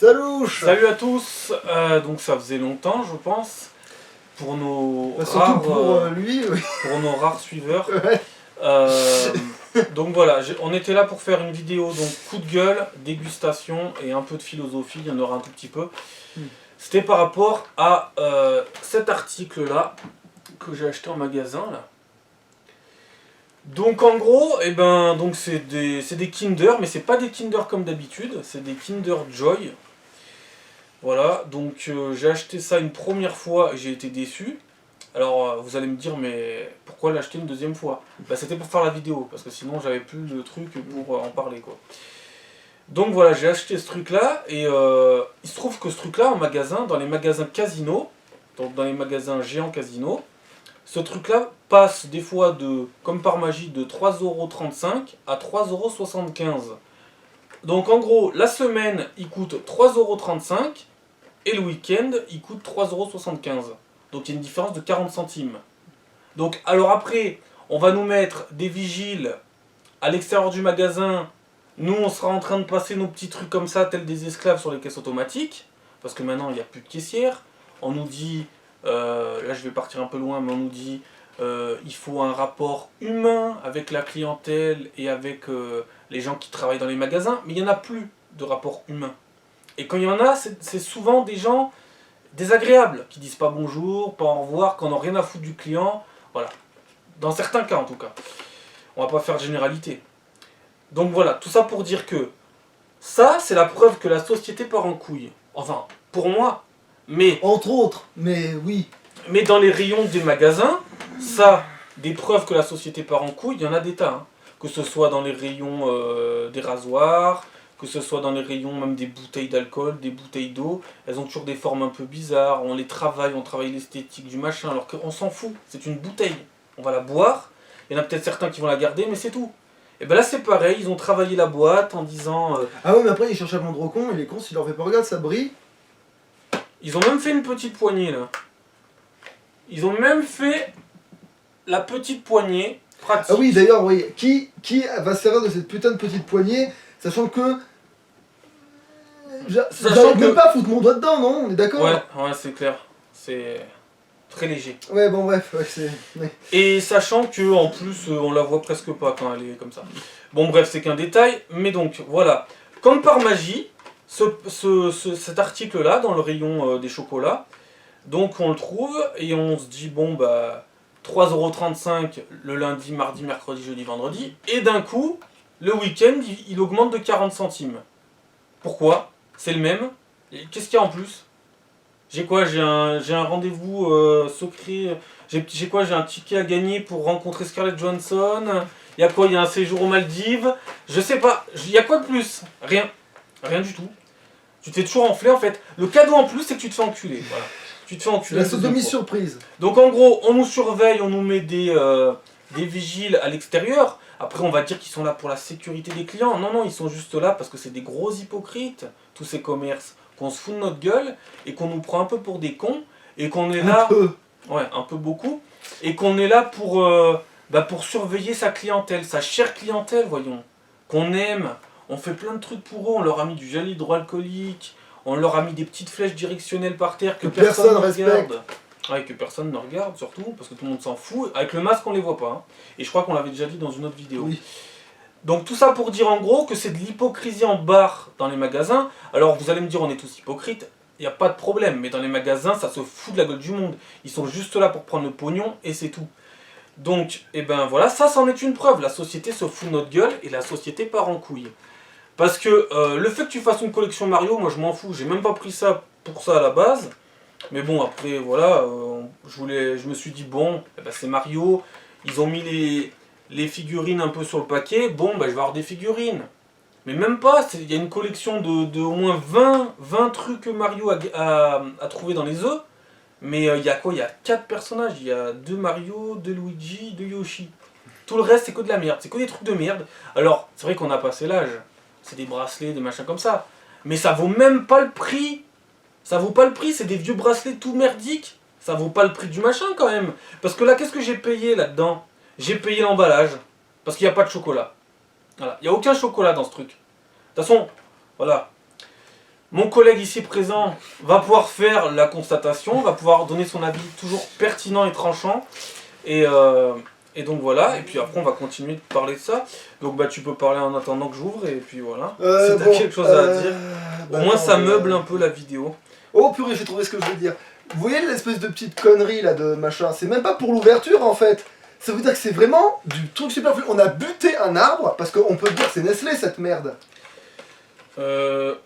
Salouche. Salut à tous, donc ça faisait longtemps je pense, pour nos Surtout rares, pour lui, oui. pour nos rares suiveurs. Ouais. Donc voilà, on était là pour faire une vidéo, donc coup de gueule, dégustation et un peu de philosophie, il y en aura un tout petit peu. C'était par rapport à cet article là, que j'ai acheté en magasin là. Donc en gros, donc c'est des Kinder, mais c'est pas des Kinder comme d'habitude, c'est des Kinder Joy. Voilà, donc j'ai acheté ça une première fois et j'ai été déçu. Alors vous allez me dire, mais pourquoi l'acheter une deuxième fois? Bah c'était pour faire la vidéo, parce que sinon j'avais plus de trucs pour en parler quoi. Donc voilà, j'ai acheté ce truc là, et il se trouve que ce truc là en magasin, dans les magasins Casino, donc dans les magasins géants Casino, ce truc là passe des fois de, comme par magie, de 3,35€ à 3,75€. Donc en gros, la semaine il coûte 3,35€ et le week-end il coûte 3,75€. Donc il y a une différence de 40 centimes. Donc alors après, on va nous mettre des vigiles à l'extérieur du magasin. Nous on sera en train de passer nos petits trucs comme ça, tels des esclaves sur les caisses automatiques. Parce que maintenant il n'y a plus de caissière. On nous dit, là je vais partir un peu loin, mais on nous dit il faut un rapport humain avec la clientèle et avec les gens qui travaillent dans les magasins. Mais il n'y en a plus de rapport humain. Et quand il y en a, c'est souvent des gens désagréables, qui disent pas bonjour, pas au revoir, qui n'ont rien à foutre du client. Voilà. Dans certains cas en tout cas. On va pas faire de généralité. Donc voilà, tout ça pour dire que ça, c'est la preuve que la société part en couille. Enfin, pour moi. Mais, Entre autres, mais oui. mais dans les rayons des magasins, ça, des preuves que la société part en couille, il y en a des tas. Hein. Que ce soit dans les rayons des rasoirs, que ce soit dans les rayons même des bouteilles d'alcool, des bouteilles d'eau, elles ont toujours des formes un peu bizarres, on les travaille, on travaille l'esthétique du machin, alors qu'on s'en fout, c'est une bouteille. On va la boire, il y en a peut-être certains qui vont la garder, mais c'est tout. Et ben là c'est pareil, ils ont travaillé la boîte en disant... Ah ouais, mais après ils cherchent à vendre au con, et les cons, s'ils leur fait pas regarde, ça brille. Ils ont même fait une petite poignée là. Ils ont même fait la petite poignée pratique. Ah oui, d'ailleurs, oui. Qui va se servir de cette putain de petite poignée, sachant que... J'arrive même pas à foutre mon doigt dedans, non? On est d'accord? Ouais, c'est clair. C'est très léger. Ouais, bon bref, ouais, c'est... Ouais. Et sachant que en plus on la voit presque pas quand elle est comme ça. Bon bref, c'est qu'un détail, mais donc voilà. Comme par magie, cet article là dans le rayon des chocolats, donc on le trouve et on se dit bon bah 3,35€ le lundi, mardi, mercredi, jeudi, vendredi, et d'un coup, le week-end il augmente de 40 centimes. Pourquoi? C'est le même. Qu'est-ce qu'il y a en plus? J'ai quoi? J'ai un rendez-vous secret. J'ai quoi? J'ai un ticket à gagner pour rencontrer Scarlett Johansson. Il y a quoi? Il y a un séjour aux Maldives. Je sais pas. Il y a quoi de plus? Rien. Rien du tout. Tu te fais toujours enfler en fait. Le cadeau en plus, c'est que tu te fais enculer. Voilà. Tu te fais enculer. La sodomie-surprise. Donc en gros, on nous surveille, on nous met des vigiles à l'extérieur. Après, on va dire qu'ils sont là pour la sécurité des clients. Non, non, ils sont juste là parce que c'est des gros hypocrites, tous ces commerces. Qu'on se fout de notre gueule et qu'on nous prend un peu pour des cons et qu'on est là, ouais, un peu beaucoup, et qu'on est là pour surveiller sa clientèle, sa chère clientèle, voyons, qu'on aime. On fait plein de trucs pour eux, on leur a mis du gel hydroalcoolique, on leur a mis des petites flèches directionnelles par terre que personne ne regarde. Ouais, que personne ne regarde surtout, parce que tout le monde s'en fout. Avec le masque, on les voit pas. Hein. Et je crois qu'on l'avait déjà dit dans une autre vidéo. Oui. Donc tout ça pour dire en gros que c'est de l'hypocrisie en barre dans les magasins. Alors vous allez me dire on est tous hypocrites, il n'y a pas de problème, mais dans les magasins ça se fout de la gueule du monde. Ils sont juste là pour prendre le pognon et c'est tout. Donc et ben voilà, ça c'en est une preuve, la société se fout de notre gueule et la société part en couille. Parce que le fait que tu fasses une collection Mario, moi je m'en fous, j'ai même pas pris ça pour ça à la base. Mais bon après voilà, je me suis dit bon, eh ben, c'est Mario, ils ont mis les figurines un peu sur le paquet, bon bah je vais avoir des figurines. Mais même pas, il y a une collection de au moins 20 trucs Mario à trouver dans les œufs. Mais il y a quoi? Il y a 4 personnages, il y a 2 Mario, 2 Luigi, 2 Yoshi. Tout le reste c'est que de la merde, c'est que des trucs de merde. Alors c'est vrai qu'on a passé l'âge, c'est des bracelets, des machins comme ça. Mais ça vaut même pas le prix. Ça vaut pas le prix, c'est des vieux bracelets tout merdiques. Ça vaut pas le prix du machin quand même. Parce que là qu'est-ce que j'ai payé là-dedans? J'ai payé l'emballage, parce qu'il n'y a pas de chocolat. Voilà. Il n'y a aucun chocolat dans ce truc. De toute façon, voilà. Mon collègue ici présent va pouvoir faire la constatation, va pouvoir donner son avis toujours pertinent et tranchant. Et donc voilà, et puis après on va continuer de parler de ça. Donc bah tu peux parler en attendant que j'ouvre, et puis voilà. Si t'as quelque chose à dire. Au moins ça meuble un peu la vidéo. Oh purée, j'ai trouvé ce que je veux dire. Vous voyez l'espèce de petite connerie là de machin, c'est même pas pour l'ouverture en fait. Ça veut dire que c'est vraiment du truc superflu. On a buté un arbre, parce qu'on peut dire que c'est Nestlé cette merde. De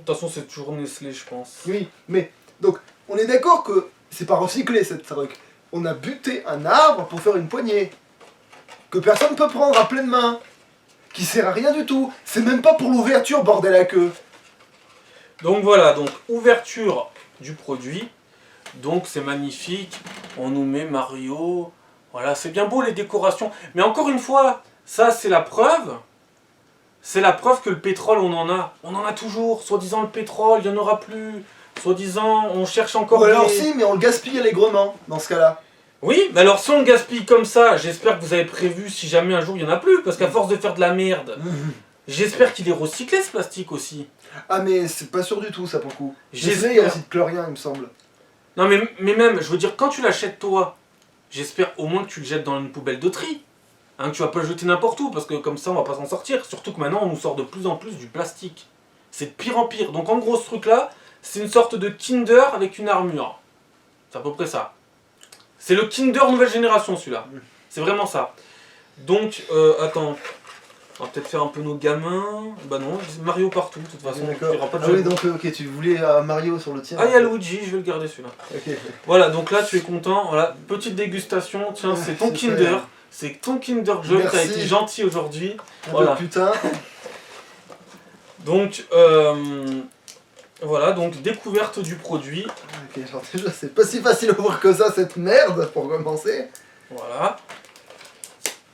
toute façon c'est toujours Nestlé je pense. Oui, mais donc on est d'accord que c'est pas recyclé cette truc. On a buté un arbre pour faire une poignée. Que personne peut prendre à pleine main. Qui sert à rien du tout. C'est même pas pour l'ouverture, bordel à queue. Donc voilà, donc ouverture du produit. Donc c'est magnifique. On nous met Mario. Voilà, c'est bien beau les décorations. Mais encore une fois, ça c'est la preuve. C'est la preuve que le pétrole on en a. On en a toujours. Soi-disant le pétrole, il n'y en aura plus. Soi-disant, on cherche encore Ou alors si, mais on le gaspille allègrement, dans ce cas-là. Oui, mais alors si on le gaspille comme ça, j'espère que vous avez prévu si jamais un jour il n'y en a plus, parce qu'à force de faire de la merde, j'espère qu'il est recyclé ce plastique aussi. Ah mais c'est pas sûr du tout ça pour le coup. J'espère. Il y a aussi de chlorien il me semble. Non mais même, je veux dire, quand tu l'achètes toi, j'espère au moins que tu le jettes dans une poubelle de tri. Hein, que tu vas pas le jeter n'importe où, parce que comme ça on va pas s'en sortir. Surtout que maintenant on nous sort de plus en plus du plastique. C'est de pire en pire. Donc en gros ce truc là, c'est une sorte de Kinder avec une armure. C'est à peu près ça. C'est le Kinder nouvelle génération celui-là. C'est vraiment ça. Donc, attends. On va peut-être faire un peu nos gamins. Bah non, Mario partout, de toute façon. D'accord. Il y aura pas de Ah jeu. oui donc ok, tu voulais Mario sur le tien. Ah, il y a Luigi, je vais le garder celui-là. Ok. Voilà, donc là tu es content. Voilà, petite dégustation. Tiens, c'est ton Super. Kinder. C'est ton Kinder Joy. Merci. T'as été gentil aujourd'hui. Un Voilà. peu putain. Donc, voilà, donc découverte du produit. Ok, genre déjà c'est pas si facile à ouvrir que ça cette merde pour commencer. Voilà.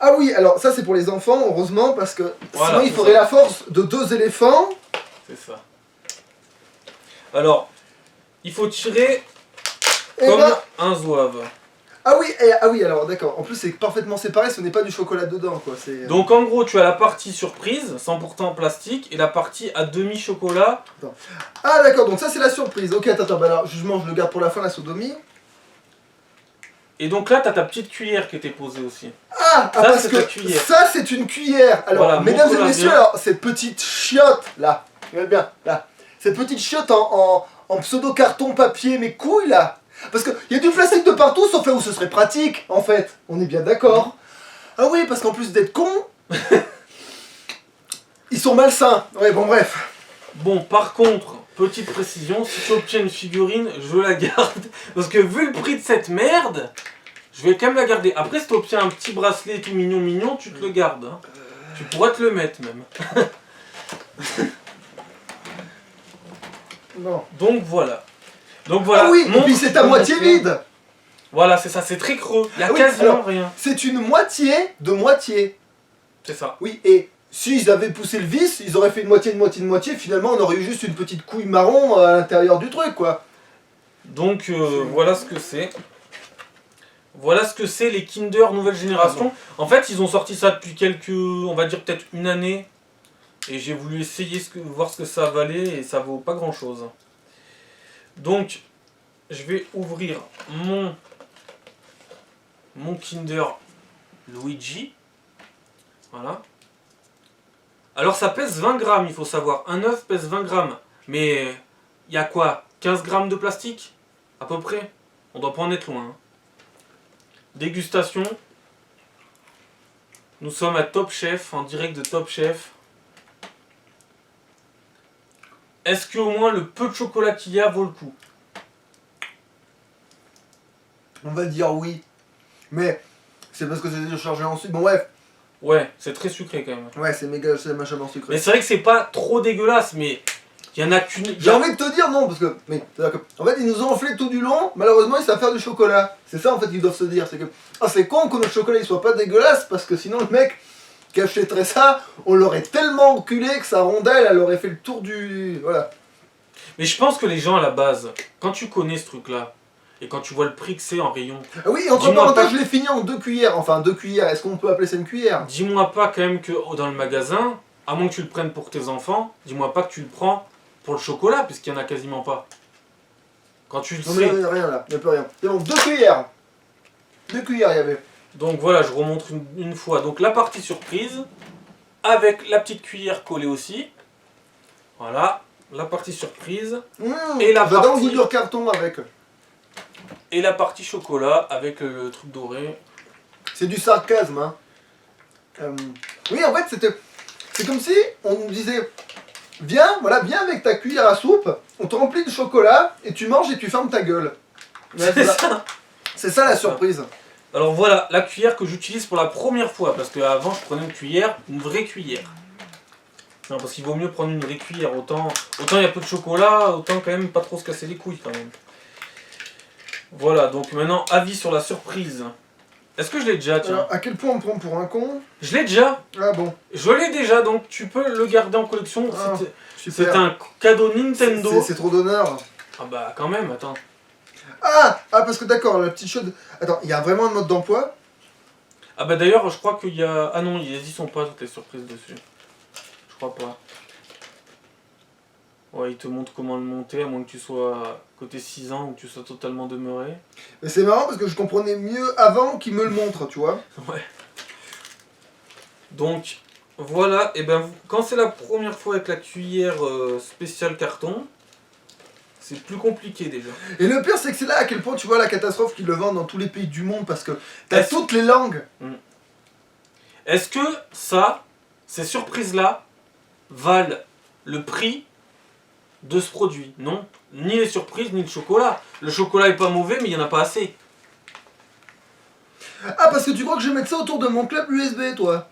Ah oui, alors ça c'est pour les enfants, heureusement, parce que Voilà, sinon il c'est faudrait ça. la force de 2 éléphants. C'est ça. Alors, il faut tirer Et comme ben, un zouave. ah oui, alors d'accord. En plus c'est parfaitement séparé, ce n'est pas du chocolat dedans quoi. C'est. Donc en gros, tu as la partie surprise, 100% en plastique, et la partie à demi chocolat. Ah d'accord, donc ça c'est la surprise. Ok, attends, bah alors jugement, je le garde pour la fin la sodomie. Et donc là, tu as ta petite cuillère qui était posée aussi. Ah, Ça, parce c'est que ta cuillère. ça c'est une cuillère. Alors, Voilà, mesdames et montre-la messieurs, bien. alors cette petite chiotte là, regardez bien, là, cette petite chiotte en pseudo carton papier, mes couilles là. Parce qu'il y a du plastique de partout, sauf là où ce serait pratique, en fait. On est bien d'accord. Ah oui, parce qu'en plus d'être con, ils sont malsains. Ouais, bon bref. Bon, par contre, petite précision, si tu obtiens une figurine, je la garde. Parce que vu le prix de cette merde, je vais quand même la garder. Après, si tu obtiens un petit bracelet tout mignon, tu te le gardes. Hein. Tu pourras te le mettre même. Non. Donc voilà. Donc voilà. Ah oui, et montre puis c'est à moitié montrer. vide. Voilà, c'est ça, c'est très creux. Il y a Ah oui, quasiment alors, rien. C'est une moitié de moitié. C'est ça. Oui, et s'ils avaient poussé le vis, ils auraient fait une moitié de moitié de moitié. Finalement, on aurait eu juste une petite couille marron à l'intérieur du truc, quoi. Donc voilà ce que c'est. Voilà ce que c'est les Kinder nouvelle génération. En fait, ils ont sorti ça depuis on va dire peut-être une année. Et j'ai voulu essayer voir ce que ça valait et ça vaut pas grand chose. Donc, je vais ouvrir mon Kinder Luigi. Voilà. Alors ça pèse 20 grammes, il faut savoir. Un œuf pèse 20 grammes. Mais il y a quoi 15 grammes de plastique à peu près. On doit pas en être loin. Hein. Dégustation. Nous sommes à Top Chef, en direct de Top Chef. Est-ce qu'au moins le peu de chocolat qu'il y a vaut le coup? On va dire oui. Mais c'est parce que c'est chargé en sucre. Bon, bref. Ouais, c'est très sucré quand même. Ouais, c'est méga, c'est machin sucré. Mais c'est vrai que c'est pas trop dégueulasse, mais il y en a qu'une. J'ai envie de te dire non, parce que. Mais, c'est-à-dire que, en fait, ils nous ont enflé tout du long, malheureusement, ils savent faire du chocolat. C'est ça, en fait, qu'ils doivent se dire. C'est que. Ah, c'est con que notre chocolat il soit pas dégueulasse, parce que sinon, le mec qui achèterait ça, on l'aurait tellement enculé que sa rondelle, elle aurait fait le tour du. Voilà. Mais je pense que les gens à la base, quand tu connais ce truc-là, et quand tu vois le prix que c'est en rayon, Ah oui, entre Dis-moi parenthèses, pas- je l'ai fini en 2 cuillères. Enfin, 2 cuillères, est-ce qu'on peut appeler ça une cuillère? dis-moi pas quand même que dans le magasin, à moins que tu le prennes pour tes enfants, dis-moi pas que tu le prends pour le chocolat, puisqu'il n'y en a quasiment pas. Quand tu le Non mais sais. il n'y a rien là, il n'y a plus rien. C'est bon, 2 cuillères. 2 cuillères il y avait. Donc voilà, je remontre une fois. Donc la partie surprise, avec la petite cuillère collée aussi. Voilà, la partie surprise. Et la j'adore partie... le goût du carton avec. Et la partie chocolat avec le truc doré. C'est du sarcasme, hein. Oui, en fait, c'est comme si on nous disait, viens, voilà, viens avec ta cuillère à soupe, on te remplit de chocolat, et tu manges et tu fermes ta gueule. Ouais, C'est ça. c'est ça la surprise. Alors voilà, la cuillère que j'utilise pour la première fois, parce qu'avant je prenais une cuillère, une vraie cuillère. Non, parce qu'il vaut mieux prendre une vraie cuillère, autant il y a peu de chocolat, autant quand même pas trop se casser les couilles quand même. Voilà, donc maintenant, avis sur la surprise. Est-ce que je l'ai déjà, tiens? Alors, à quel point on me prend pour un con? Je l'ai déjà. Ah bon. Je l'ai déjà, donc tu peux le garder en collection. Ah, C'est super. un cadeau Nintendo. C'est trop d'honneur. Ah bah quand même, attends. Parce que d'accord, la petite chose... Attends, il y a vraiment un mode d'emploi? Ah bah d'ailleurs, je crois qu'il y a... Ah non, ils y sont pas toutes les surprises dessus. Je crois pas. Ouais, il te montre comment le monter, à moins que tu sois côté 6 ans ou que tu sois totalement demeuré. Mais c'est marrant parce que je comprenais mieux avant qu'il me le montre, tu vois. Ouais. Donc, voilà, et ben quand c'est la première fois avec la cuillère spéciale carton, c'est plus compliqué déjà. Et le pire, c'est que c'est là à quel point tu vois la catastrophe qu'ils le vendent dans tous les pays du monde parce que t'as toutes les langues. Est-ce que ça, ces surprises-là, valent le prix de ce produit? Non. Ni les surprises, ni le chocolat. Le chocolat est pas mauvais, mais il n'y en a pas assez. Ah, parce que tu crois que je vais mettre ça autour de mon club USB, toi?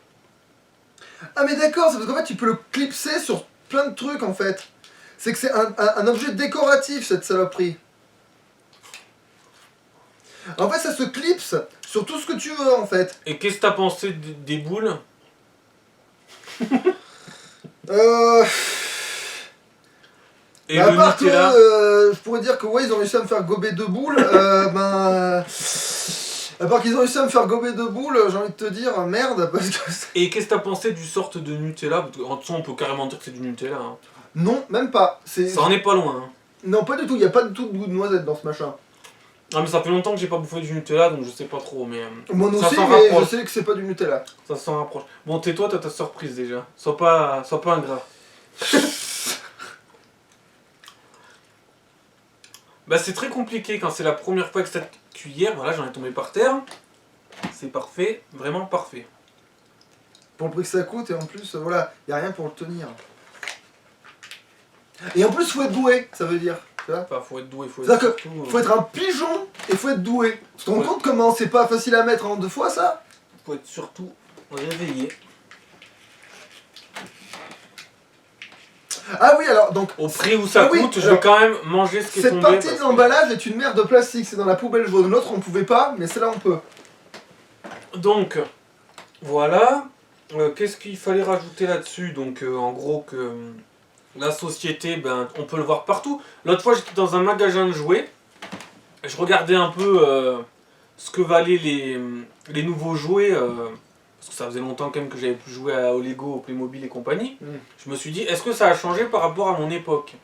Ah, mais d'accord, c'est parce qu'en fait, tu peux le clipser sur plein de trucs, en fait. C'est que c'est un objet décoratif, cette saloperie. En fait, ça se clipse sur tout ce que tu veux, en fait. Et qu'est-ce que t'as pensé des boules? Et À le part que Nutella? je pourrais dire que ouais, ils ont réussi à me faire gober 2 boules, à part qu'ils ont réussi à me faire gober 2 boules, j'ai envie de te dire merde parce que... Et qu'est-ce que t'as pensé du sorte de Nutella? Parce qu'en dessous, on peut carrément dire que c'est du Nutella. Hein. Non, même pas. Ça en est pas loin. Hein. Non, pas du tout, il n'y a pas du tout de goût de noisette dans ce machin. Ah mais ça fait longtemps que j'ai pas bouffé du Nutella, donc je sais pas trop, mais... Moi ça aussi, s'en mais rapproche. je sais que c'est pas du Nutella. Ça s'en rapproche. Bon, tais-toi, t'as ta surprise déjà. Sois pas ingrat. Bah c'est très compliqué quand c'est la première fois que cette cuillère, voilà, j'en ai tombé par terre. C'est parfait, vraiment parfait. Pour le prix que ça coûte, et en plus, voilà, il n'y a rien pour le tenir. Et en plus, faut être doué, ça veut dire. Tu vois, Enfin, faut être doué, faut être c'est-à-dire que surtout, faut être un pigeon et faut être doué. Tu te rends Ouais. compte comment c'est pas facile à mettre en 2 fois, ça? faut être surtout réveillé. Ah oui, alors, donc... Au prix où ça Ah oui, coûte, je vais alors, quand même manger ce qui est cette tombé. partie parce de que- l'emballage est une merde de plastique, c'est dans la poubelle jaune. L'autre on pouvait pas, mais celle-là on peut. Donc, voilà. Qu'est-ce qu'il fallait rajouter là-dessus? Donc, en gros, que la société, ben, on peut le voir partout. L'autre fois, j'étais dans un magasin de jouets. Je regardais un peu ce que valaient les nouveaux jouets. Parce que ça faisait longtemps quand même que j'avais plus joué au Lego, au Playmobil et compagnie. Je me suis dit, est-ce que ça a changé par rapport à mon époque?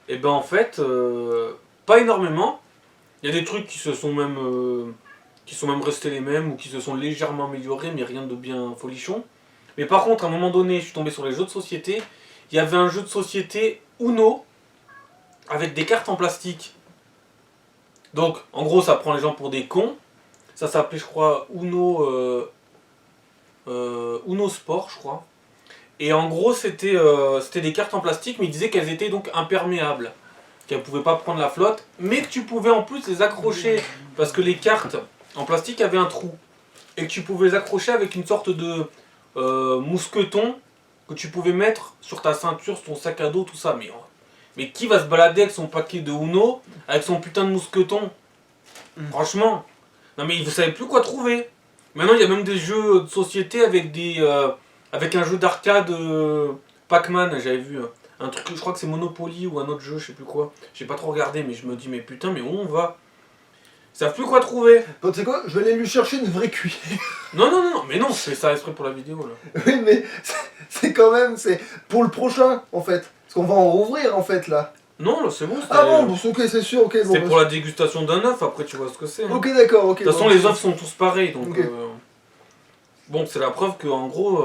Et ben en fait, pas énormément. Il y a des trucs qui sont même restés les mêmes ou qui se sont légèrement améliorés, mais rien de bien folichon. Mais par contre, à un moment donné, je suis tombé sur les jeux de société. Il y avait un jeu de société Uno avec des cartes en plastique. Donc, en gros, ça prend les gens pour des cons. Ça s'appelait, je crois, Uno Sport, je crois. Et en gros, c'était des cartes en plastique, mais ils disaient qu'elles étaient donc imperméables. Qu'elles ne pouvaient pas prendre la flotte, mais que tu pouvais en plus les accrocher. Parce que les cartes en plastique avaient un trou. Et que tu pouvais les accrocher avec une sorte de mousqueton que tu pouvais mettre sur ta ceinture, sur ton sac à dos, tout ça. Mais qui va se balader avec son paquet de Uno, avec son putain de mousqueton? Franchement. Non mais vous savez plus quoi trouver. Maintenant il y a même des jeux de société avec un jeu d'arcade Pac-Man, j'avais vu. Un truc, je crois que c'est Monopoly ou un autre jeu, je sais plus quoi. J'ai pas trop regardé, mais je me dis, mais putain, mais où on va? Ils savent plus quoi trouver. Bon, tu sais quoi, je vais aller lui chercher une vraie cuillère. Non, mais non, je fais ça exprès pour la vidéo là. Oui, mais c'est quand même, c'est pour le prochain en fait. Parce qu'on va en rouvrir en fait là. Non, là c'est bon. Ah bon, ok, c'est sûr, ok. C'était Bon, pour la dégustation d'un œuf, après tu vois ce que c'est. Hein. Ok, d'accord, ok. De toute façon, bon, les œufs sont tous pareils, donc... Ok. Bon, c'est la preuve que en gros,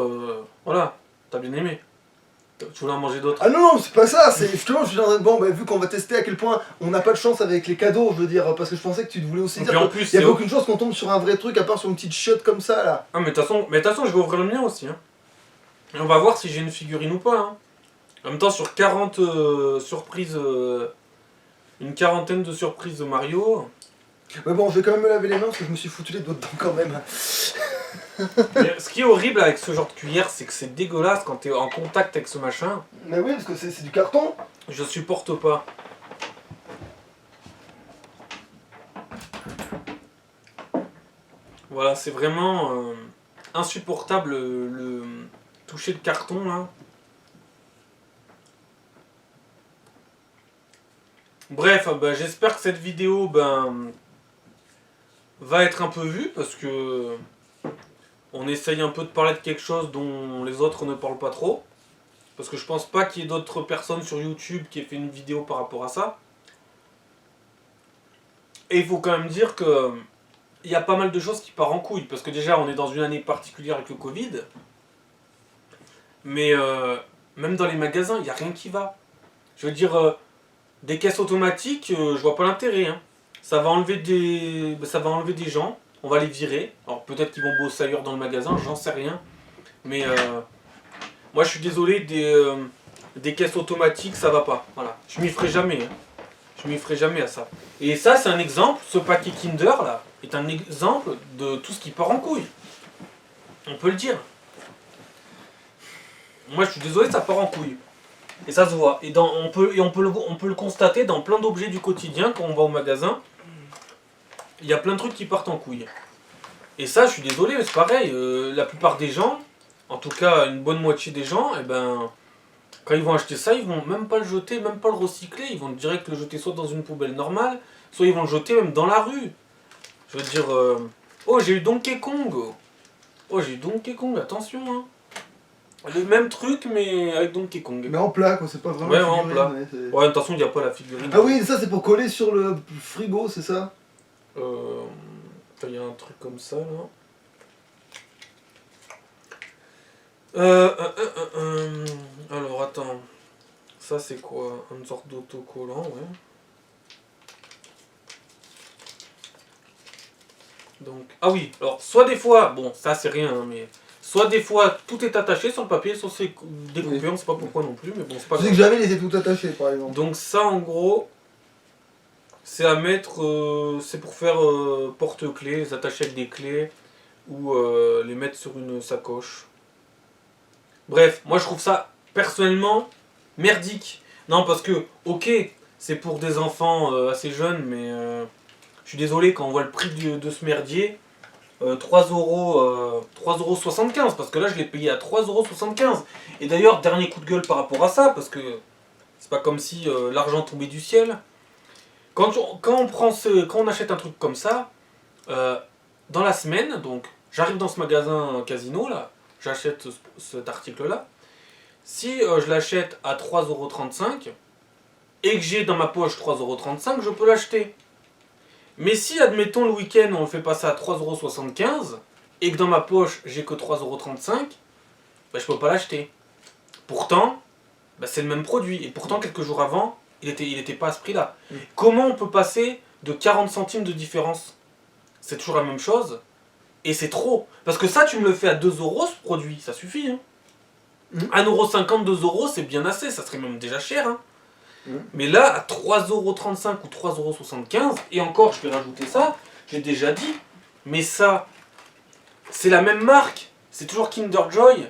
voilà, t'as bien aimé. Tu voulais en manger d'autres. Ah non, non, c'est pas ça, c'est justement, je suis en train de... Bon, bah, vu qu'on va tester à quel point on n'a pas de chance avec les cadeaux, je veux dire, parce que je pensais que tu voulais aussi Et dire puis en qu'il plus, y avait c'est- aucune chance qu'on tombe sur un vrai truc à part sur une petite chiotte comme ça là. Ah, mais de toute façon, je vais ouvrir le mien aussi. Hein. Et on va voir si j'ai une figurine ou pas. Hein. En même temps, sur 40 surprises, une quarantaine de surprises de Mario. Mais bon, je vais quand même me laver les mains parce que je me suis foutu les doigts dedans quand même. Mais ce qui est horrible avec ce genre de cuillère, c'est que c'est dégueulasse quand t'es en contact avec ce machin. Mais oui, parce que c'est du carton. Je supporte pas. Voilà, c'est vraiment insupportable le toucher le carton là. Bref, bah, j'espère que cette vidéo va être un peu vue parce que on essaye un peu de parler de quelque chose dont les autres ne parlent pas trop. Parce que je pense pas qu'il y ait d'autres personnes sur YouTube qui aient fait une vidéo par rapport à ça. Et il faut quand même dire que il y a pas mal de choses qui partent en couille. Parce que déjà, on est dans une année particulière avec le Covid. Mais même dans les magasins, il n'y a rien qui va. Je veux dire, des caisses automatiques, je vois pas l'intérêt. Hein. Ça va enlever des gens. On va les virer. Alors peut-être qu'ils vont bosser ailleurs dans le magasin, j'en sais rien. Mais moi, je suis désolé, des caisses automatiques, ça va pas. Voilà. Je m'y ferai jamais. Hein. Je m'y ferai jamais à ça. Et ça, c'est un exemple. Ce paquet Kinder là est un exemple de tout ce qui part en couille. On peut le dire. Moi, je suis désolé, ça part en couille. Et ça se voit. Et on peut le constater dans plein d'objets du quotidien quand on va au magasin. Il y a plein de trucs qui partent en couille. Et ça, je suis désolé, c'est pareil. La plupart des gens, en tout cas une bonne moitié des gens, eh ben, quand ils vont acheter ça, ils vont même pas le jeter, même pas le recycler. Ils vont direct le jeter soit dans une poubelle normale, soit ils vont le jeter même dans la rue. Je veux dire, oh j'ai eu Donkey Kong. Oh j'ai eu Donkey Kong, attention. Hein. Le même truc mais avec Donkey Kong. Mais en plat quoi, c'est pas vraiment. Ouais, une en figurine, plat. ouais, Ouais, de toute façon, il n'y a pas la figurine. Ah oui, ça c'est pour coller sur le frigo, c'est ça? Il y a un truc comme ça là. Alors attends. Ça c'est quoi? Une sorte d'autocollant, ouais. Donc, ah oui, alors soit des fois, bon ça c'est rien, hein, mais soit des fois tout est attaché sur le papier, soit c'est découpé, Oui. on sait pas pourquoi non plus, mais bon c'est pas Je sais grave. que jamais il était tout attaché par exemple. Donc ça en gros, c'est à mettre, c'est pour faire porte-clés, les attacher avec des clés ou les mettre sur une sacoche. Bref, moi je trouve ça personnellement merdique. Non parce que, ok, c'est pour des enfants assez jeunes, mais je suis désolé quand on voit le prix de ce merdier, 3,75€, parce que là je l'ai payé à 3,75€. Et d'ailleurs, dernier coup de gueule par rapport à ça, parce que c'est pas comme si l'argent tombait du ciel. Quand on achète un truc comme ça, dans la semaine, donc j'arrive dans ce magasin Casino là, j'achète cet article là. Si je l'achète à 3,35€ et que j'ai dans ma poche 3,35€, je peux l'acheter. Mais si, admettons, le week-end on le fait passer à 3,75€ et que dans ma poche j'ai que 3,35€, bah, je peux pas l'acheter. Pourtant, bah, c'est le même produit. Et pourtant, quelques jours avant, il était pas à ce prix-là. Comment on peut passer de 40 centimes de différence? C'est toujours la même chose. Et c'est trop. Parce que ça, tu me le fais à 2€ ce produit, ça suffit. Hein. 1,50€, 2€, c'est bien assez, ça serait même déjà cher. Hein. Mais là, à 3,35€ ou 3,75€, et encore, je vais rajouter ça, j'ai déjà dit, mais ça, c'est la même marque. C'est toujours Kinder Joy.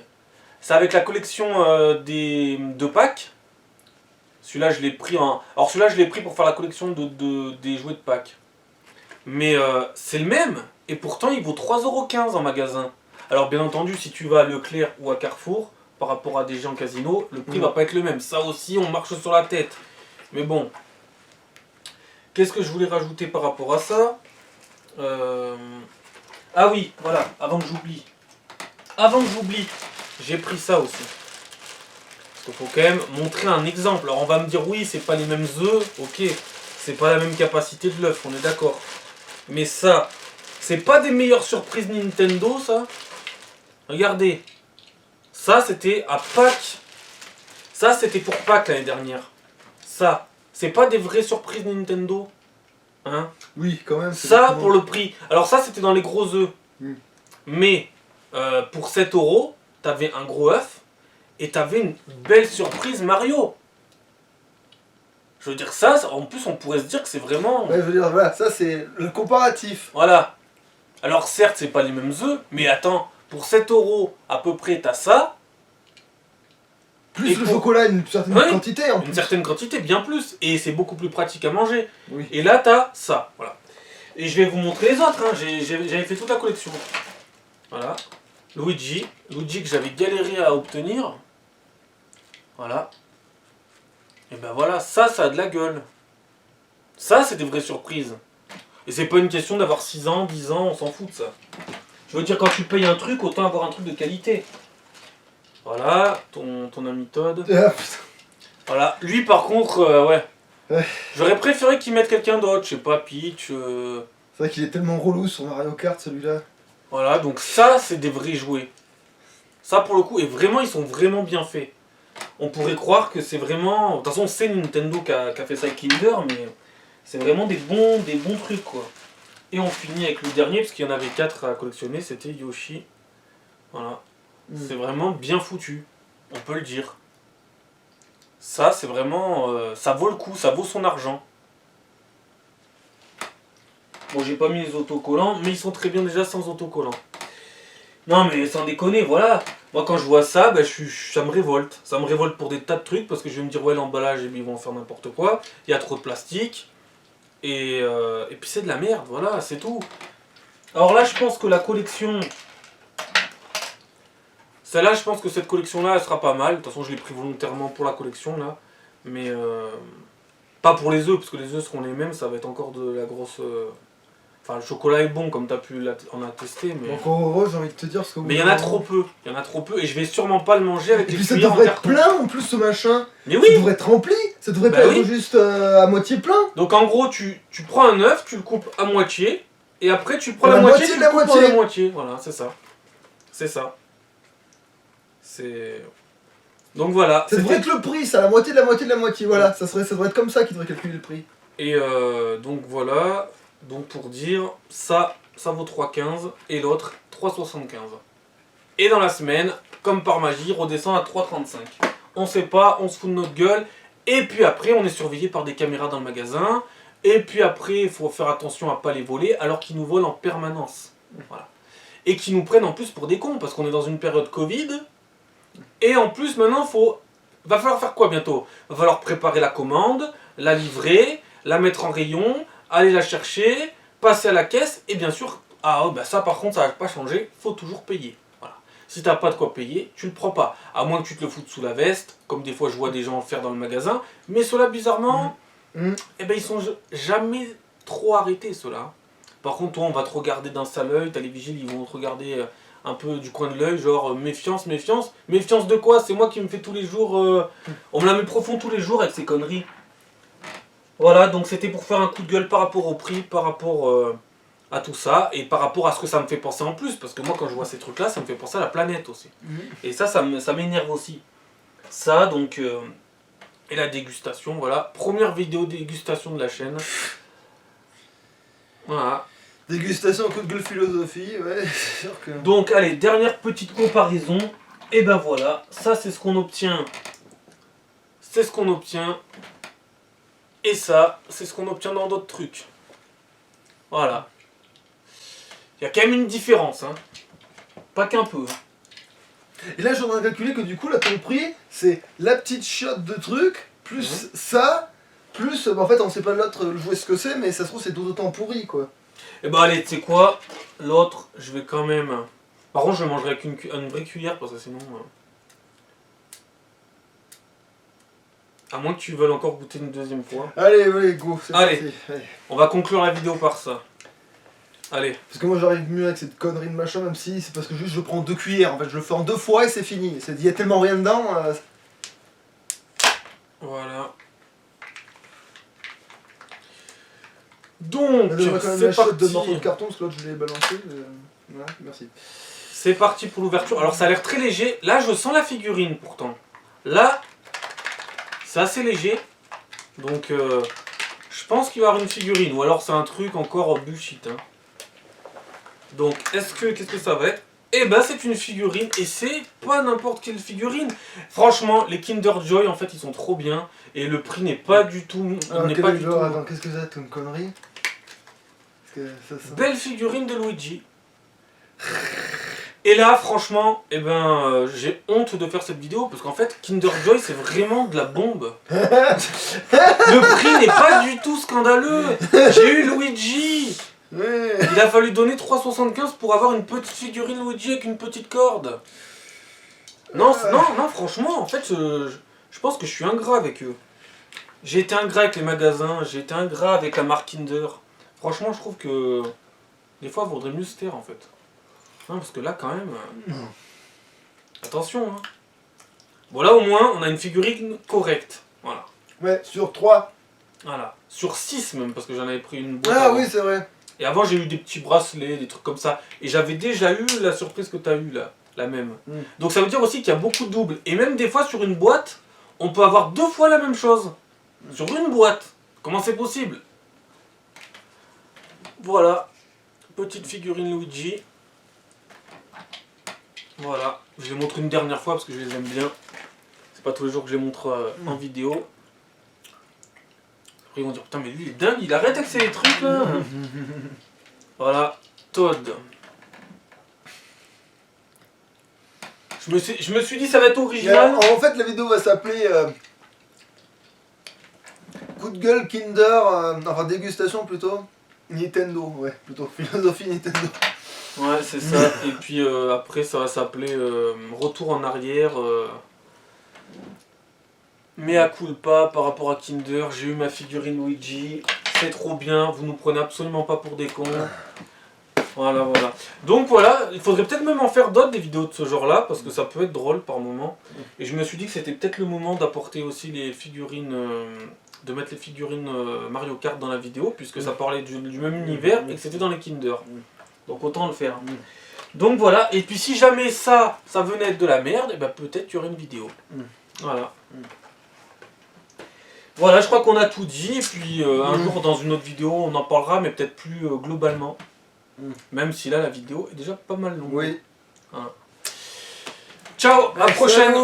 C'est avec la collection des 2 packs. Celui-là, je l'ai pris en... Alors celui-là, je l'ai pris pour faire la collection des jouets de Pâques. Mais c'est le même. Et pourtant, il vaut 3,15€ en magasin. Alors bien entendu, si tu vas à Leclerc ou à Carrefour, par rapport à des gens Casino, le prix va pas être le même. Ça aussi, on marche sur la tête. Mais bon. Qu'est-ce que je voulais rajouter par rapport à ça Ah oui, voilà, avant que j'oublie. J'ai pris ça aussi. qu'il faut quand même montrer un exemple. Alors on va me dire oui, c'est pas les mêmes œufs, ok, c'est pas la même capacité de l'œuf, on est d'accord. Mais ça, c'est pas des meilleures surprises Nintendo, ça. Regardez, ça c'était à Pâques. Ça c'était pour Pâques l'année dernière. Ça, c'est pas des vraies surprises Nintendo, hein. Oui, quand même. Ça pour le prix. Alors ça c'était dans les gros œufs. Mais pour 7 €, t'avais un gros œuf et t'avais une belle surprise Mario. Je veux dire ça, en plus on pourrait se dire que c'est vraiment... Ouais, je veux dire, voilà, ça c'est le comparatif. Voilà. Alors certes c'est pas les mêmes œufs, mais attends, pour 7 € à peu près t'as ça. Plus Et le pour- chocolat, une certaine Oui, quantité en plus. Une certaine quantité, bien plus. Et c'est beaucoup plus pratique à manger. Oui. Et là t'as ça, voilà. Et je vais vous montrer les autres, hein. J'avais fait toute la collection. Voilà. Luigi que j'avais galéré à obtenir. Voilà. Et ben voilà, ça a de la gueule. Ça, c'est des vraies surprises. Et c'est pas une question d'avoir 6 ans, 10 ans, on s'en fout de ça. Je veux dire, quand tu payes un truc, autant avoir un truc de qualité. Voilà, ton ami Todd. Ah, putain. Voilà, lui par contre, ouais. Ouais. J'aurais préféré qu'il mette quelqu'un d'autre, je sais pas, Peach. C'est vrai qu'il est tellement relou sur Mario Kart celui-là. Voilà, donc ça, c'est des vrais jouets. Ça, pour le coup, et vraiment, ils sont vraiment bien faits. On pourrait croire que c'est vraiment... De toute façon, c'est Nintendo qui a fait ça avec Kinder, mais c'est vraiment des bons trucs, quoi. Et on finit avec le dernier, parce qu'il y en avait 4 à collectionner, c'était Yoshi. Voilà. C'est vraiment bien foutu, on peut le dire. Ça, c'est vraiment... ça vaut le coup, ça vaut son argent. Bon, j'ai pas mis les autocollants, mais ils sont très bien déjà sans autocollants. Non, mais sans déconner, voilà. Moi, quand je vois ça, bah, ça me révolte. Ça me révolte pour des tas de trucs, parce que je vais me dire, ouais, l'emballage, ils vont en faire n'importe quoi. Il y a trop de plastique. Et puis c'est de la merde, voilà, c'est tout. Alors là, je pense que la collection... Celle-là, je pense que cette collection-là, elle sera pas mal. De toute façon, je l'ai pris volontairement pour la collection, là. Mais pas pour les œufs, parce que les œufs seront les mêmes, ça va être encore de la grosse... Enfin, le chocolat est bon, comme tu as pu en attester, mais... Encore heureux, j'ai envie de te dire. Parce que Mais il y en a trop peu. Il y en a trop peu, et je vais sûrement pas le manger avec Et les puis ça cuillères en devrait être carton. plein en plus ce machin. Mais Ça oui. devrait être rempli. Ça devrait Bah pas être oui. juste à moitié plein. Donc en gros, tu prends un œuf, tu le coupes à moitié, et après tu prends Et la la moitié, moitié tu de le la coupes en moitié. la moitié. Voilà, c'est ça. C'est ça. C'est... Donc voilà. Ça devrait être le prix, ça, la moitié de la moitié de la moitié. Voilà, ça devrait être comme ça qu'ils devraient calculer le prix. Et donc voilà. Donc pour dire, ça vaut 3,15 et l'autre 3,75. Et dans la semaine, comme par magie, redescend à 3,35. On sait pas, on se fout de notre gueule. Et puis après, on est surveillé par des caméras dans le magasin. Et puis après, il faut faire attention à pas les voler alors qu'ils nous volent en permanence. Voilà. Et qu'ils nous prennent en plus pour des cons parce qu'on est dans une période Covid. Et en plus, maintenant, va falloir faire quoi bientôt? Va falloir préparer la commande, la livrer, la mettre en rayon, aller la chercher, passer à la caisse, et bien sûr, bah ça par contre, ça va pas changer, faut toujours payer. Voilà. Si t'as pas de quoi payer, tu le prends pas. À moins que tu te le foutes sous la veste, comme des fois je vois des gens le faire dans le magasin. Mais ceux-là, bizarrement, eh ben, ils sont jamais trop arrêtés, ceux-là. Par contre, toi, on va te regarder d'un sale œil, t'as les vigiles, ils vont te regarder... un peu du coin de l'œil, genre méfiance, méfiance. Méfiance de quoi? C'est moi qui me fais tous les jours... on me la met profond tous les jours avec ces conneries. Voilà, donc c'était pour faire un coup de gueule par rapport au prix, par rapport à tout ça, et par rapport à ce que ça me fait penser en plus, parce que moi quand je vois ces trucs-là, ça me fait penser à la planète aussi. Et ça m'énerve aussi. Ça, donc... et la dégustation, voilà. Première vidéo dégustation de la chaîne. Voilà. Dégustation, coup de gueule philosophie, ouais, c'est sûr que... Donc allez, dernière petite comparaison, et ben voilà, ça c'est ce qu'on obtient, c'est ce qu'on obtient, et ça c'est ce qu'on obtient dans d'autres trucs. Voilà. Il y a quand même une différence, hein. Pas qu'un peu. Hein. Et là, j'en ai calculé que du coup, là, ton prix, c'est la petite chiotte de truc, plus ça, plus... Bah, en fait, on sait pas l'autre le jouet ce que c'est, mais ça se trouve, c'est tout autant pourri, quoi. Et bah allez, tu sais quoi, l'autre, je vais quand même... Par contre, je le mangerai avec une vraie cuillère, parce que sinon... À moins que tu veuilles encore goûter une deuxième fois. Allez, allez, go, c'est Allez. parti. Allez. On va conclure la vidéo par ça. Allez. Parce que moi, j'arrive mieux avec cette connerie de machin, même si c'est parce que juste je prends 2 cuillères. En fait, je le fais en 2 fois et c'est fini. Il y a tellement rien dedans. Donc, On devrait quand même c'est acheter deux morceaux de parti. carton, parce que l'autre je l'ai balancé. Voilà, merci. C'est parti pour l'ouverture. Alors, ça a l'air très léger. Là, je sens la figurine, pourtant. Là, c'est assez léger. Donc, je pense qu'il va y avoir une figurine. Ou alors, c'est un truc encore bullshit. Hein. Donc, qu'est-ce que ça va être? Eh ben, c'est une figurine. Et c'est pas n'importe quelle figurine. Franchement, les Kinder Joy, en fait, ils sont trop bien. Et le prix n'est pas du tout... Alors, n'est quel pas est le du genre? tout... Attends, qu'est-ce que c'est comme connerie? Parce que ça... Belle figurine de Luigi. Et là, franchement, eh ben, j'ai honte de faire cette vidéo parce qu'en fait, Kinder Joy, c'est vraiment de la bombe. Le prix n'est pas du tout scandaleux. J'ai eu Luigi. Ouais. Il a fallu donner 3,75 pour avoir une petite figurine Luigi avec une petite corde. Non, non, franchement, en fait, je pense que je suis ingrat avec eux. J'ai été ingrat avec les magasins, j'ai été ingrat avec la marque Kinder. Franchement, je trouve que des fois, il vaudrait mieux se taire en fait. Non, parce que là, quand même... Attention, hein. Bon, là, au moins, on a une figurine correcte. Voilà. Ouais, sur 3. Voilà. Sur 6 même, parce que j'en avais pris une boîte. Ah avant. oui, c'est vrai. Et avant, j'ai eu des petits bracelets, des trucs comme ça. Et j'avais déjà eu la surprise que tu as eue, là. La même. Donc, ça veut dire aussi qu'il y a beaucoup de doubles. Et même des fois, sur une boîte, on peut avoir 2 fois la même chose. Sur une boîte. Comment c'est possible? Voilà. Petite figurine Luigi. Voilà, je les montre une dernière fois parce que je les aime bien. C'est pas tous les jours que je les montre en vidéo. Après ils vont dire putain mais lui il est dingue, il arrête avec ces trucs là. Voilà, Toad. Je me suis dit ça va être original. En fait la vidéo va s'appeler coup de gueule Kinder, enfin dégustation plutôt. Nintendo, ouais, plutôt philosophie Nintendo. Ouais, c'est ça. Et puis après, ça va s'appeler Retour en arrière. Mea culpa par rapport à Kinder. J'ai eu ma figurine Luigi. C'est trop bien. Vous nous prenez absolument pas pour des cons. Voilà, voilà. Donc voilà, il faudrait peut-être même en faire d'autres des vidéos de ce genre-là parce que ça peut être drôle par moment. Et je me suis dit que c'était peut-être le moment d'apporter aussi les figurines. De mettre les figurines Mario Kart dans la vidéo puisque ça parlait du même univers et que c'était dans les Kinder. Donc autant le faire. Donc voilà, et puis si jamais ça venait être de la merde, et ben peut-être qu'il y aurait une vidéo. Voilà. Voilà, je crois qu'on a tout dit, et puis un jour dans une autre vidéo on en parlera, mais peut-être plus globalement. Même si là la vidéo est déjà pas mal longue. Oui. Voilà. Ciao, à la prochaine.